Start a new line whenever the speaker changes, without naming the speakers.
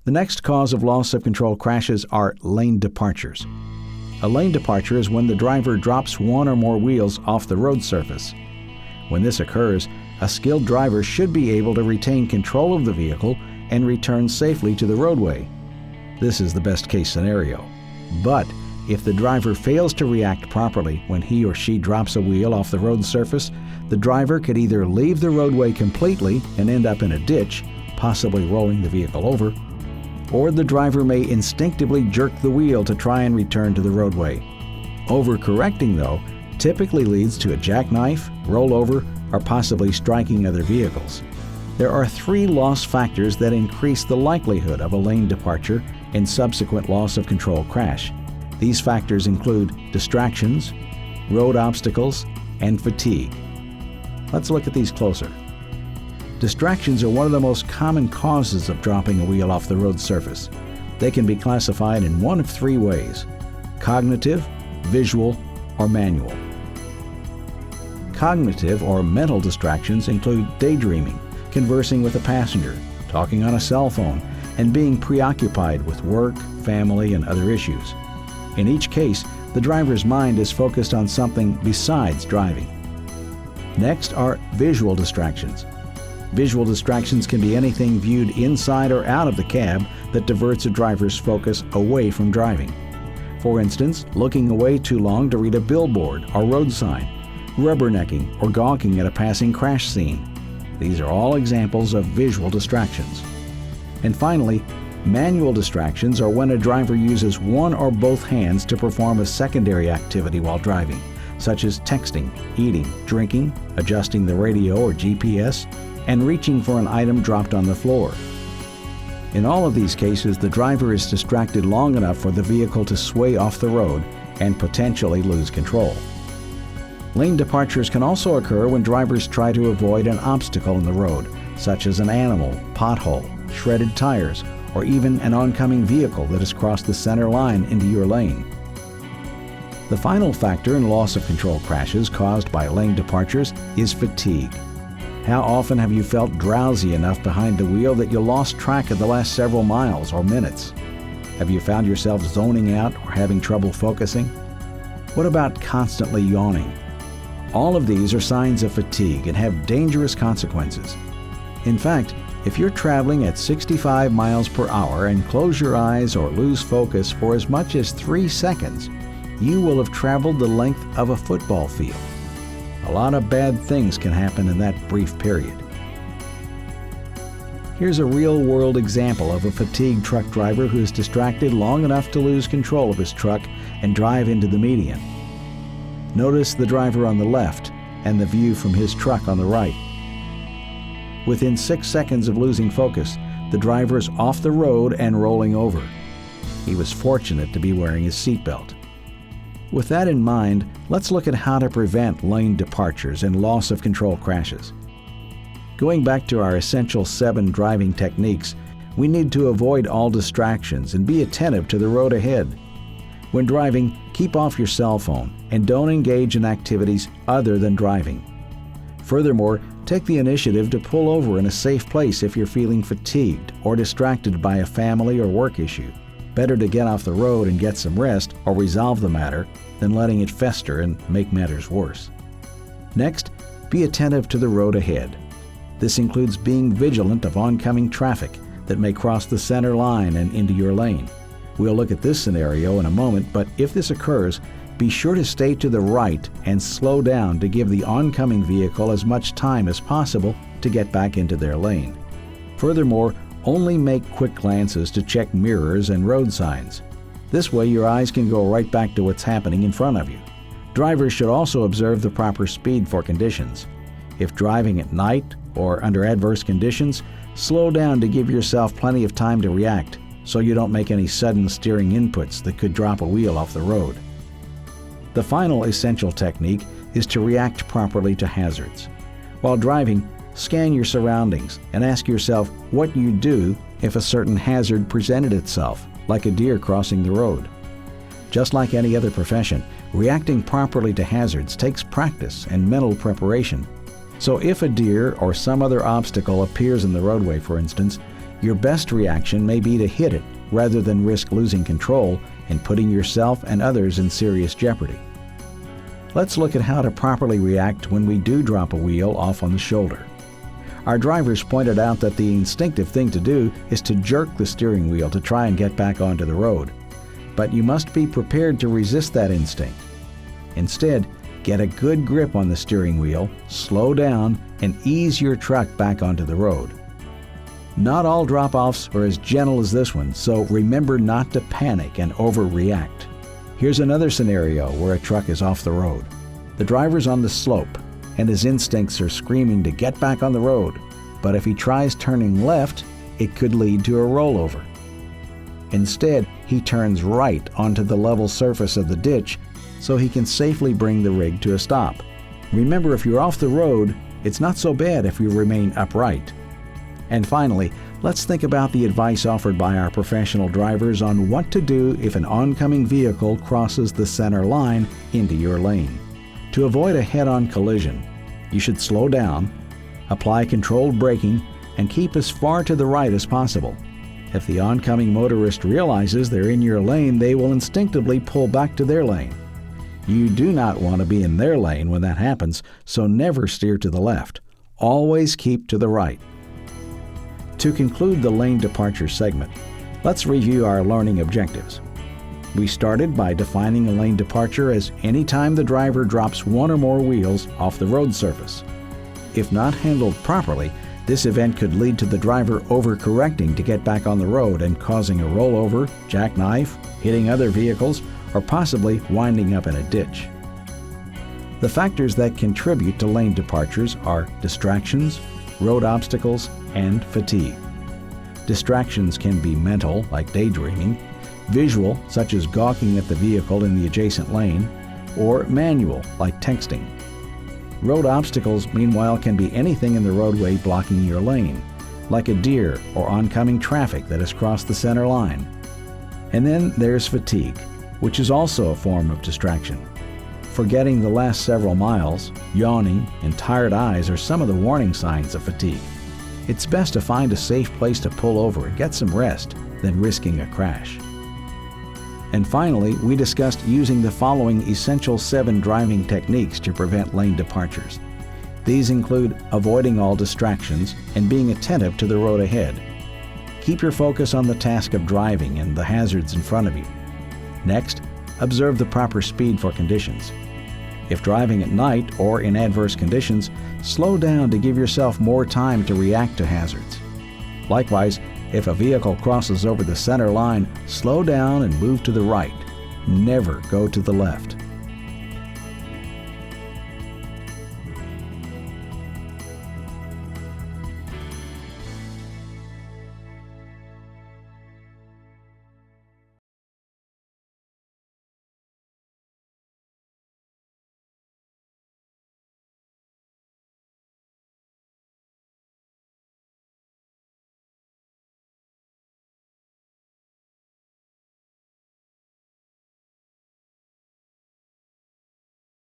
The next cause of loss of control crashes are lane departures. A lane departure is when the driver drops one or more wheels off the road surface. When this occurs, a skilled driver should be able to retain control of the vehicle and return safely to the roadway. This is the best case scenario. But if the driver fails to react properly when he or she drops a wheel off the road surface, the driver could either leave the roadway completely and end up in a ditch, possibly rolling the vehicle over, or the driver may instinctively jerk the wheel to try and return to the roadway. Overcorrecting, though, typically leads to a jackknife, rollover, or possibly striking other vehicles. There are 3 loss factors that increase the likelihood of a lane departure and subsequent loss of control crash. These factors include distractions, road obstacles, and fatigue. Let's look at these closer. Distractions are one of the most common causes of dropping a wheel off the road surface. They can be classified in one of 3 ways: cognitive, visual, or manual. Cognitive or mental distractions include daydreaming, conversing with a passenger, talking on a cell phone, and being preoccupied with work, family, and other issues. In each case, the driver's mind is focused on something besides driving. Next are visual distractions. Visual distractions can be anything viewed inside or out of the cab that diverts a driver's focus away from driving. For instance, looking away too long to read a billboard or road sign, rubbernecking or gawking at a passing crash scene. These are all examples of visual distractions. And finally, manual distractions are when a driver uses one or both hands to perform a secondary activity while driving, such as texting, eating, drinking, adjusting the radio or GPS, and reaching for an item dropped on the floor. In all of these cases, the driver is distracted long enough for the vehicle to sway off the road and potentially lose control. Lane departures can also occur when drivers try to avoid an obstacle in the road, such as an animal, pothole, shredded tires, or even an oncoming vehicle that has crossed the center line into your lane. The final factor in loss of control crashes caused by lane departures is fatigue. How often have you felt drowsy enough behind the wheel that you lost track of the last several miles or minutes? Have you found yourself zoning out or having trouble focusing? What about constantly yawning? All of these are signs of fatigue and have dangerous consequences. In fact, if you're traveling at 65 miles per hour and close your eyes or lose focus for as much as 3 seconds, you will have traveled the length of a football field. A lot of bad things can happen in that brief period. Here's a real-world example of a fatigued truck driver who is distracted long enough to lose control of his truck and drive into the median. Notice the driver on the left and the view from his truck on the right. Within 6 seconds of losing focus, the driver is off the road and rolling over. He was fortunate to be wearing his seatbelt. With that in mind, let's look at how to prevent lane departures and loss of control crashes. Going back to our essential 7 driving techniques, we need to avoid all distractions and be attentive to the road ahead. When driving, keep off your cell phone and don't engage in activities other than driving. Furthermore, take the initiative to pull over in a safe place if you're feeling fatigued or distracted by a family or work issue. Better to get off the road and get some rest or resolve the matter than letting it fester and make matters worse. Next, be attentive to the road ahead. This includes being vigilant of oncoming traffic that may cross the center line and into your lane. We'll look at this scenario in a moment, but if this occurs, be sure to stay to the right and slow down to give the oncoming vehicle as much time as possible to get back into their lane. Furthermore, only make quick glances to check mirrors and road signs. This way your eyes can go right back to what's happening in front of you. Drivers should also observe the proper speed for conditions. If driving at night or under adverse conditions, slow down to give yourself plenty of time to react so you don't make any sudden steering inputs that could drop a wheel off the road. The final essential technique is to react properly to hazards. While driving, scan your surroundings and ask yourself what you'd do if a certain hazard presented itself, like a deer crossing the road. Just like any other profession, reacting properly to hazards takes practice and mental preparation. So if a deer or some other obstacle appears in the roadway, for instance, Your best reaction may be to hit it rather than risk losing control and putting yourself and others in serious jeopardy. Let's look at how to properly react when we do drop a wheel off on the shoulder. Our drivers pointed out that the instinctive thing to do is to jerk the steering wheel to try and get back onto the road. But you must be prepared to resist that instinct. Instead, get a good grip on the steering wheel, slow down, and ease your truck back onto the road. Not all drop-offs are as gentle as this one, so remember not to panic and overreact. Here's another scenario where a truck is off the road. The driver's on the slope, and his instincts are screaming to get back on the road, but if he tries turning left, it could lead to a rollover. Instead, he turns right onto the level surface of the ditch so he can safely bring the rig to a stop. Remember, if you're off the road, it's not so bad if you remain upright. And finally, let's think about the advice offered by our professional drivers on what to do if an oncoming vehicle crosses the center line into your lane. To avoid a head-on collision, you should slow down, apply controlled braking, and keep as far to the right as possible. If the oncoming motorist realizes they're in your lane, they will instinctively pull back to their lane. You do not want to be in their lane when that happens, so never steer to the left. Always keep to the right. To conclude the lane departure segment, let's review our learning objectives. We started by defining a lane departure as any time the driver drops one or more wheels off the road surface. If not handled properly, this event could lead to the driver overcorrecting to get back on the road and causing a rollover, jackknife, hitting other vehicles, or possibly winding up in a ditch. The factors that contribute to lane departures are distractions, road obstacles, and fatigue. Distractions can be mental, like daydreaming, visual, such as gawking at the vehicle in the adjacent lane, or manual, like texting. Road obstacles, meanwhile, can be anything in the roadway blocking your lane, like a deer or oncoming traffic that has crossed the center line. And then there's fatigue, which is also a form of distraction. Forgetting the last several miles, yawning, and tired eyes are some of the warning signs of fatigue. It's best to find a safe place to pull over and get some rest than risking a crash. And finally, we discussed using the following essential 7 driving techniques to prevent lane departures. These include avoiding all distractions and being attentive to the road ahead. Keep your focus on the task of driving and the hazards in front of you. Next, observe the proper speed for conditions. If driving at night or in adverse conditions, slow down to give yourself more time to react to hazards. Likewise, if a vehicle crosses over the center line, slow down and move to the right. Never go to the left.